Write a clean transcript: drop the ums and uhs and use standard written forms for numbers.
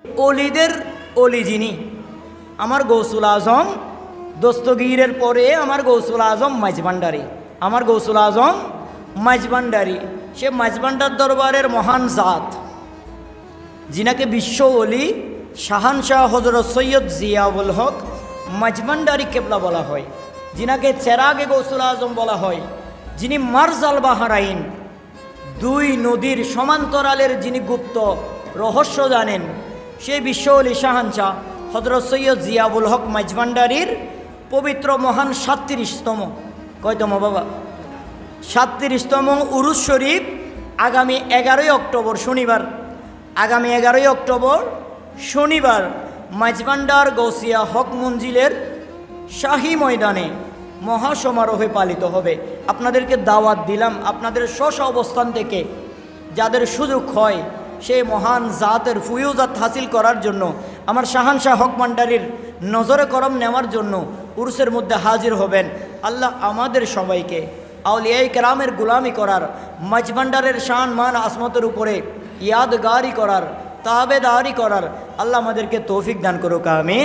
অলিদের অলি যিনি, আমার গৌসুল আজম দস্তগীরের পরে আমার গৌসুল আজম মাঝভান্ডারী, আমার গৌসুল আজম মাঝভান্ডারী। সে মাঝভান্ডার দরবারের মহান জাত, যিনাকে বিশ্ব অলি শাহানশাহ হজরত সৈয়দ জিয়াউল হক মাঝভান্ডারী কেবলা বলা হয়, যিনাকে চেরাগে গৌসুল আজম বলা হয়, যিনি মারজাল বাহারাইন, দুই নদীর সমান্তরালের যিনি গুপ্ত রহস্য জানেন, সেই বিশ্ব অলি শাহানশাহ হজরত সৈয়দ জিয়াউল হক মাঝভান্ডারীর পবিত্র মহান 37তম, কয়তম বাবা? 37তম উরুস শরীফ আগামী 11ই অক্টোবর শনিবার, আগামী 11ই অক্টোবর শনিবার মাঝভান্ডার গৌসিয়া হক মঞ্জিলের শাহী ময়দানে মহাসমারোহে পালিত হবে। আপনাদেরকে দাওয়াত দিলাম, আপনাদের স্ব অবস্থান থেকে যাদের সুযোগ হয় সেই মহান জাতের ফুয়ুজাত হাসিল করার জন্য, আমার শাহানশাহ হক ভান্ডারীর নজরে করম নেওয়ার জন্য উরুসের মধ্যে হাজির হবেন। আল্লাহ আমাদের সবাইকে আউলিয়ায়ে কেরামের গোলামি করার, মাঝভান্ডারের শান মান আসমতের উপরে ইয়াদগারি করার, তাবেদারি করার আল্লাহ আমাদেরকে তৌফিক দান করুক, আমিন।